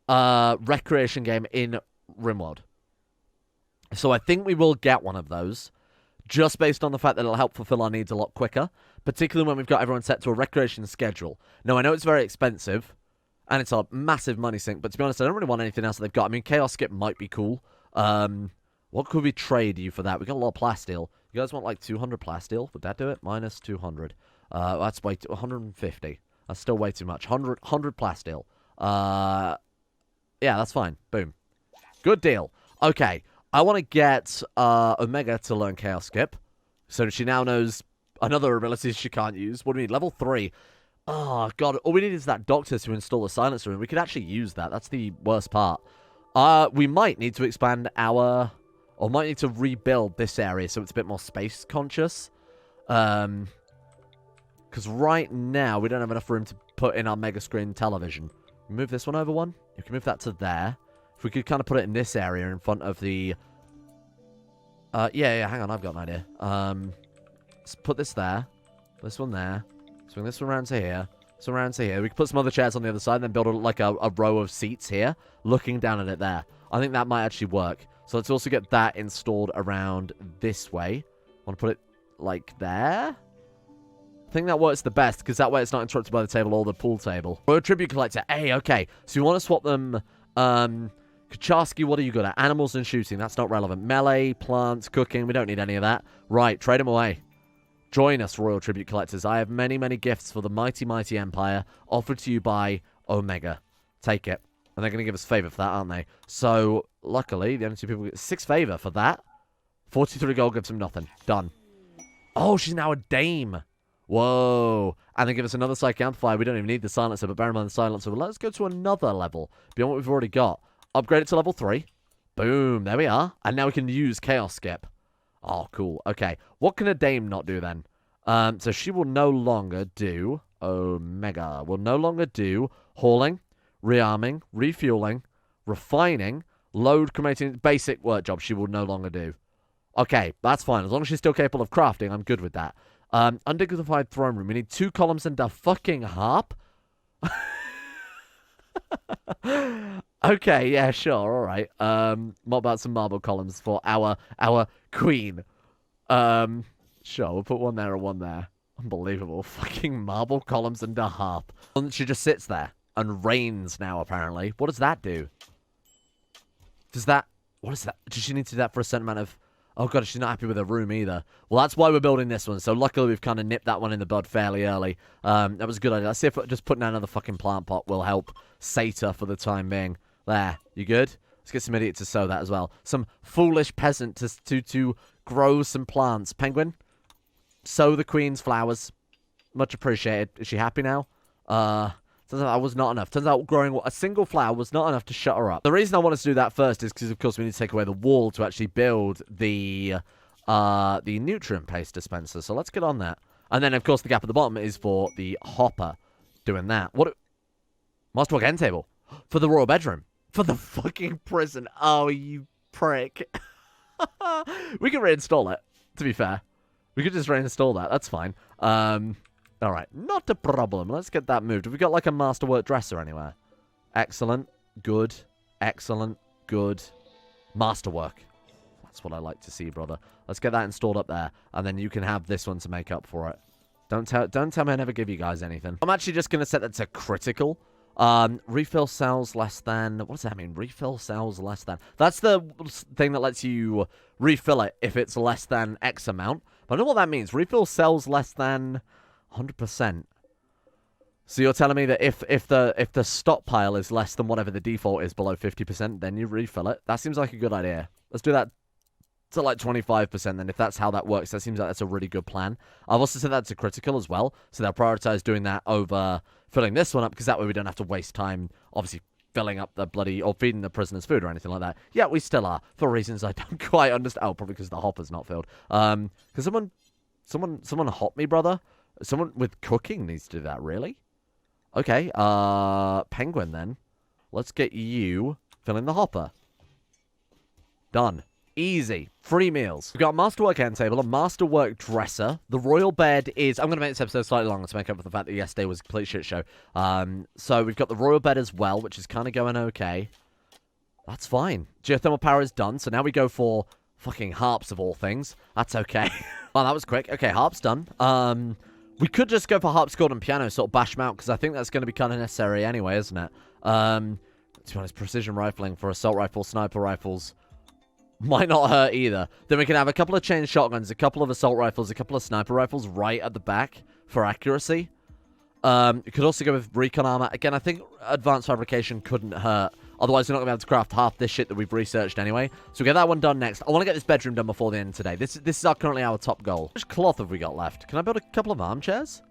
recreation game in Rimworld. So I think we will get one of those, just based on the fact that it'll help fulfill our needs a lot quicker, particularly when we've got everyone set to a recreation schedule. Now, I know it's very expensive, and it's a massive money sink, but to be honest, I don't really want anything else that they've got. I mean, Chaos Skip might be cool. What could we trade you for that? We got a lot of plasteel. You guys want like 200 plasteel? Would that do it? Minus 200. That's way too... 150. That's still way too much. 100 plasteel. Yeah, that's fine. Boom. Good deal. Okay. I want to get Omega to learn Chaos Skip, so she now knows another ability she can't use. What do we need? Level 3. Oh, God. All we need is that doctor to install a silencer, and we could actually use that. That's the worst part. We might need to expand our... Or might need to rebuild this area so it's a bit more space conscious. Because right now, we don't have enough room to put in our mega screen television. Move this one over one. You can move that to there. If we could kind of put it in this area in front of the... yeah, hang on, I've got an idea. Let's put this there. This one there. Swing this one around to here. This one around to here. We can put some other chairs on the other side and then build a row of seats here, looking down at it there. I think that might actually work. So let's also get that installed around this way. Want to put it like there? I think that works the best, because that way it's not interrupted by the table or the pool table. Royal Tribute Collector. Hey, okay. So you want to swap them... Kacharsky, what are you good at? Animals and shooting. That's not relevant. Melee, plants, cooking. We don't need any of that. Right, trade them away. Join us, Royal Tribute Collectors. I have many, many gifts for the mighty, mighty Empire offered to you by Omega. Take it. And they're going to give us favor for that, aren't they? So, luckily, the only 2 people get 6 favor for that. 43 gold gives them nothing. Done. Oh, she's now a dame. Whoa. And they give us another psychic amplifier. We don't even need the silencer, but bear in mind the silencer. Well, let's go to another level beyond what we've already got. Upgrade it to level 3. Boom. There we are. And now we can use Chaos Skip. Oh, cool. Okay. What can a dame not do then? So she will no longer do... Omega will no longer do hauling, rearming, refueling, refining, load, cremating, basic work jobs she will no longer do. Okay, that's fine. As long as she's still capable of crafting, I'm good with that. Undignified throne room. We need 2 columns and a fucking harp? Okay, yeah, sure, alright. What about some marble columns for our queen? Sure, we'll put one there and one there. Unbelievable. Fucking marble columns and a harp. And she just sits there and reigns now, apparently. What does that do? Does that... What is that? Does she need to do that for a certain amount of... Oh, God, she's not happy with her room either. Well, that's why we're building this one. So, luckily, we've kind of nipped that one in the bud fairly early. That was a good idea. Let's see if just putting down another fucking plant pot will help Sata for the time being. There. You good? Let's get some idiot to sow that as well. Some foolish peasant to grow some plants. Penguin, sow the queen's flowers. Much appreciated. Is she happy now? Turns out that was not enough. Turns out growing a single flower was not enough to shut her up. The reason I wanted to do that first is because, of course, we need to take away the wall to actually build the nutrient paste dispenser. So let's get on that. And then, of course, the gap at the bottom is for the hopper doing that. What? Masterwork end table. For the royal bedroom. For the fucking prison. Oh, you prick. We can reinstall it, to be fair. We could just reinstall that. That's fine. Alright, not a problem. Let's get that moved. Have we got like a masterwork dresser anywhere? Excellent. Good. Excellent. Good. Masterwork. That's what I like to see, brother. Let's get that installed up there. And then you can have this one to make up for it. Don't tell me I never give you guys anything. I'm actually just going to set that to critical. Refill cells less than... What does that mean? Refill cells less than... That's the thing that lets you refill it if it's less than X amount. But I don't know what that means. Refill cells less than... 100%. So you're telling me that if the stockpile is less than whatever the default is below 50%, then you refill it? That seems like a good idea. Let's do that to like 25%, then if that's how that works. That seems like that's a really good plan. I've also set that to critical as well, so they'll prioritize doing that over filling this one up, because that way we don't have to waste time, obviously, filling up the bloody, or feeding the prisoners food or anything like that. Yeah, we still are, for reasons I don't quite understand. Oh, probably because the hopper's not filled. Because someone hop me, brother? Someone with cooking needs to do that, really? Okay, Penguin, then. Let's get you filling the hopper. Done. Easy. 3 meals. We've got a masterwork end table, a masterwork dresser. The royal bed is... I'm going to make this episode slightly longer to make up for the fact that yesterday was a complete shit show. So we've got the royal bed as well, which is kind of going okay. That's fine. Geothermal power is done, so now we go for fucking harps of all things. That's okay. Oh, that was quick. Okay, harps done. We could just go for harpsichord and piano, sort of bash them out, because I think that's going to be kind of necessary anyway, isn't it? To be honest, precision rifling for assault rifles, sniper rifles might not hurt either. Then we can have a couple of chain shotguns, a couple of assault rifles, a couple of sniper rifles right at the back for accuracy. You could also go with recon armor. Again, I think advanced fabrication couldn't hurt. Otherwise, we're not going to be able to craft half this shit that we've researched anyway. So we'll get that one done next. I want to get this bedroom done before the end of today. This is currently our top goal. How much cloth have we got left? Can I build a couple of armchairs?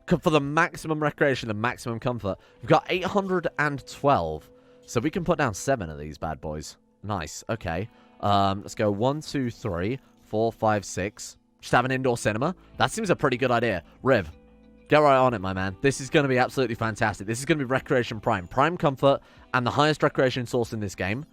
For the maximum recreation, the maximum comfort. We've got 812. So we can put down 7 of these bad boys. Nice. Okay. Let's go 1, 2, 3, 4, 5, 6. Just have an indoor cinema. That seems a pretty good idea. Riv, get right on it, my man. This is going to be absolutely fantastic. This is going to be Recreation Prime. Prime comfort and the highest recreation source in this game.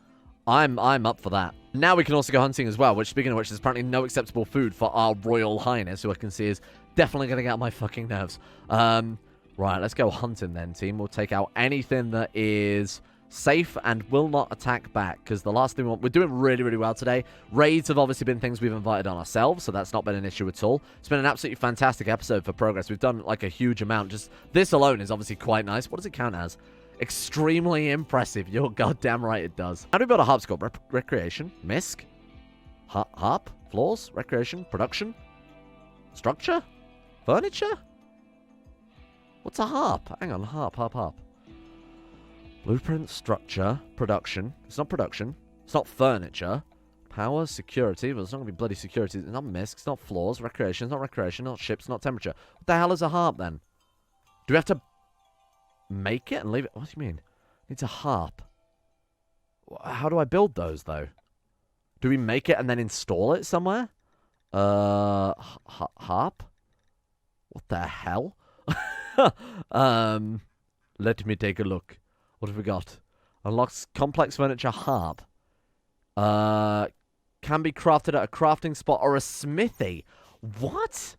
I'm up for that. Now we can also go hunting as well, which, speaking of which, there's apparently no acceptable food for our Royal Highness, who I can see is definitely going to get on my fucking nerves. Right, let's go hunting then, team. We'll take out anything that is safe and will not attack back, because the last thing we're doing really, really well today. Raids have obviously been things we've invited on ourselves, so that's not been an issue at all. It's been an absolutely fantastic episode for progress. We've done like a huge amount. Just this alone is obviously quite nice. What does it count as? Extremely impressive. You're goddamn right it does. How do we build a harpsichord? Recreation? Misc? Harp? Floors? Recreation? Production? Structure? Furniture? What's a harp? Hang on, harp. Blueprint, structure, production. It's not production. It's not furniture. Power, security. Well, it's not going to be bloody security. It's not misc. It's not floors. Recreation. It's not recreation. Not ships. Not temperature. What the hell is a harp, then? Do we have to make it and leave it? What do you mean? It needs a harp. How do I build those, though? Do we make it and then install it somewhere? Harp? What the hell? Let me take a look. What have we got? Unlocks complex furniture harp. Can be crafted at a crafting spot or a smithy. What?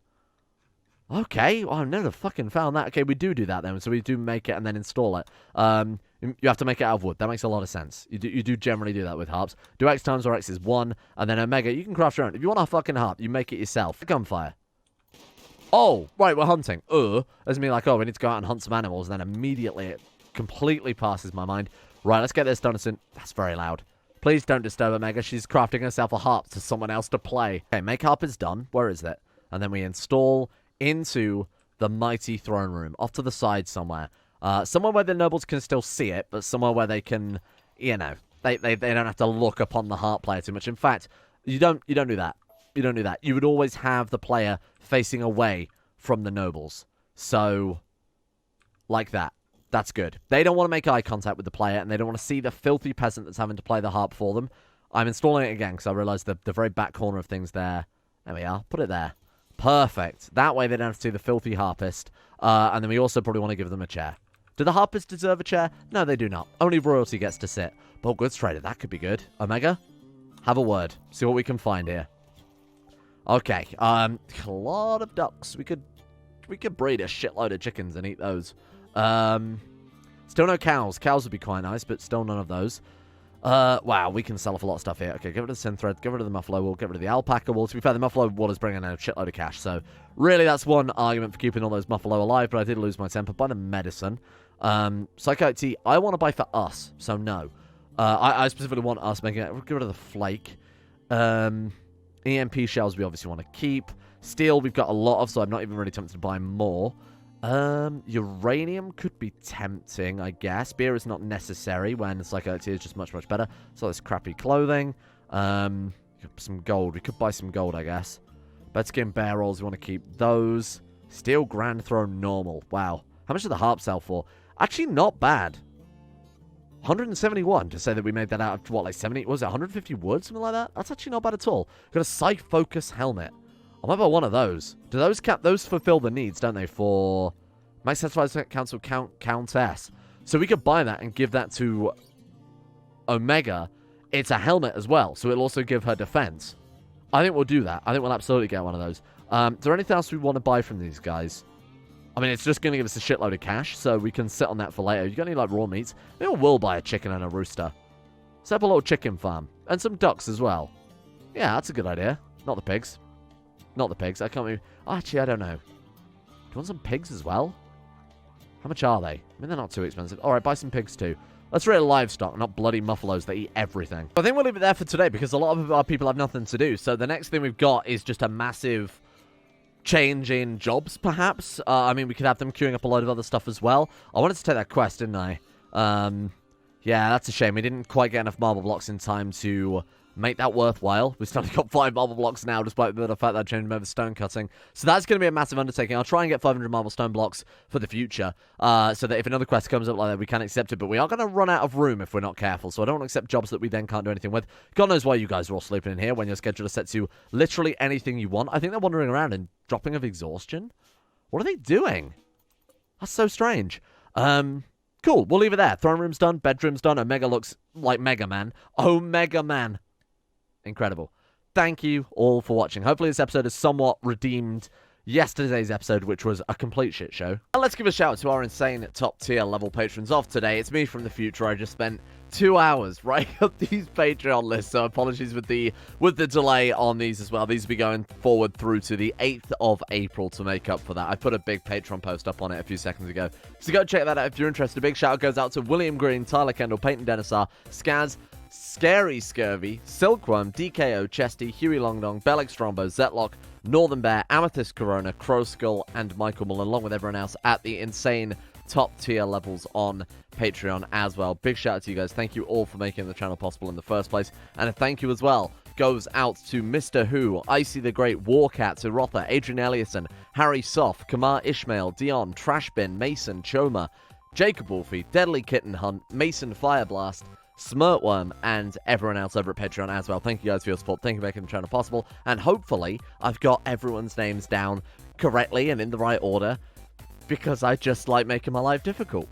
Okay. Well, I've never fucking found that. Okay, we do that then. So we do make it and then install it. You have to make it out of wood. That makes a lot of sense. You do generally do that with harps. Do X times or X is 1. And then Omega, you can craft your own. If you want a fucking harp, you make it yourself. Gunfire. Oh, right, we're hunting. Doesn't mean like, oh, we need to go out and hunt some animals. And then immediately it completely passes my mind. Right, let's get this done soon. That's very loud. Please don't disturb Omega. She's crafting herself a harp to someone else to play. Okay, make harp is done. Where is it? And then we install into the mighty throne room. Off to the side somewhere. Somewhere where the nobles can still see it, but somewhere where they can, you know, they don't have to look upon the harp player too much. In fact, you don't do that. You don't do that. You would always have the player facing away from the nobles. So, like that. That's good. They don't want to make eye contact with the player, and they don't want to see the filthy peasant that's having to play the harp for them. I'm installing it again, because I realised the very back corner of things there. There we are. Put it there. Perfect. That way they don't have to see the filthy harpist. And then we also probably want to give them a chair. Do the harpists deserve a chair? No, they do not. Only royalty gets to sit. But goods trader, that could be good. Omega, have a word. See what we can find here. Okay. A lot of ducks. We could breed a shitload of chickens and eat those. Still no cows. Cows would be quite nice, but still none of those. Wow, we can sell off a lot of stuff here. Okay, get rid of the synthread, get rid of the muffalo wool, get rid of the alpaca wool. To be fair, the muffalo wool is bringing in a shitload of cash, so really that's one argument for keeping all those muffalo alive, but I did lose my temper by the medicine. Psychotic tea, I want to buy for us, so no. I specifically want us making it. Get rid of the flake. EMP shells we obviously want to keep. Steel we've got a lot of, so I'm not even really tempted to buy more. Uranium could be tempting, I guess. Beer is not necessary when psychotic is just much, much better. So this crappy clothing. Some gold. We could buy some gold, I guess. Bedskin barrels, we want to keep those. Steel grand throne normal. Wow. How much did the harp sell for? Actually, not bad. 171 to say that we made that out of, what, like 70? What was it 150 wood? Something like that? That's actually not bad at all. Got a sight focus helmet. I might buy one of those. Do those fulfill the needs, don't they, for max satisfied council countess? So we could buy that and give that to Omega it's a helmet as well, so it'll also give her defense. I think we'll do that. I think we'll absolutely get one of those. Is there anything else we want to buy from these guys? I mean, it's just going to give us a shitload of cash, so we can sit on that for later. You got any, like, raw meats? Maybe we'll buy a chicken and a rooster. Set up a little chicken farm. And some ducks as well. Yeah, that's a good idea. Not the pigs. Not the pigs. I can't even... Actually, I don't know. Do you want some pigs as well? How much are they? I mean, they're not too expensive. All right, buy some pigs too. Let's rate livestock, not bloody muffalos that eat everything. I think we'll leave it there for today because a lot of our people have nothing to do. So the next thing we've got is just a massive change in jobs, perhaps. I mean, we could have them queuing up a load of other stuff as well. I wanted to take that quest, didn't I? Yeah, that's a shame. We didn't quite get enough marble blocks in time to make that worthwhile. We've still got 5 marble blocks now, despite the fact that I changed them over stone cutting. So that's going to be a massive undertaking. I'll try and get 500 marble stone blocks for the future, so that if another quest comes up like that, we can accept it. But we are going to run out of room if we're not careful, so I don't want to accept jobs that we then can't do anything with. God knows why you guys are all sleeping in here when your schedule is set to literally anything you want. I think they're wandering around and dropping of exhaustion. What are they doing? That's so strange. Cool, we'll leave it there. Throne room's done, bedroom's done. Omega looks like Mega Man. Omega Man. Incredible. Thank you all for watching. Hopefully this episode has somewhat redeemed yesterday's episode, which was a complete shit show. And let's give a shout out to our insane top tier level patrons of today. It's me from the future. I just spent 2 hours writing up these Patreon lists, so apologies with the delay on these as well. These will be going forward through to the 8th of April to make up for that. I put a big Patreon post up on it a few seconds ago, so go check that out if you're interested. A big shout out goes out to William Green, Tyler Kendall, Peyton Denisar, Skaz, Scary Scurvy, Silkworm, DKO, Chesty, Huey Longdong, Bellic Strombo, Zetlock, Northern Bear, Amethyst Corona, Crow Skull, and Michael Mullen, along with everyone else at the insane top tier levels on Patreon as well. Big shout out to you guys. Thank you all for making the channel possible in the first place. And a thank you as well goes out to Mr. Who, Icy the Great, Warcat, Zerotha, Adrian Eliasson, Harry Soft, Kamar Ishmael, Dion, Trashbin, Mason, Choma, Jacob Wolfie, Deadly Kitten Hunt, Mason Fireblast, Smirtworm, and everyone else over at Patreon as well. Thank you guys for your support. Thank you for making the channel possible. And hopefully, I've got everyone's names down correctly and in the right order, because I just like making my life difficult.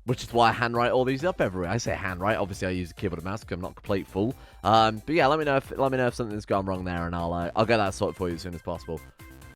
Which is why I handwrite all these up everywhere. I say handwrite. Obviously, I use a keyboard and mouse because I'm not a complete fool. But yeah, let me know if something's gone wrong there, and I'll get that sorted for you as soon as possible.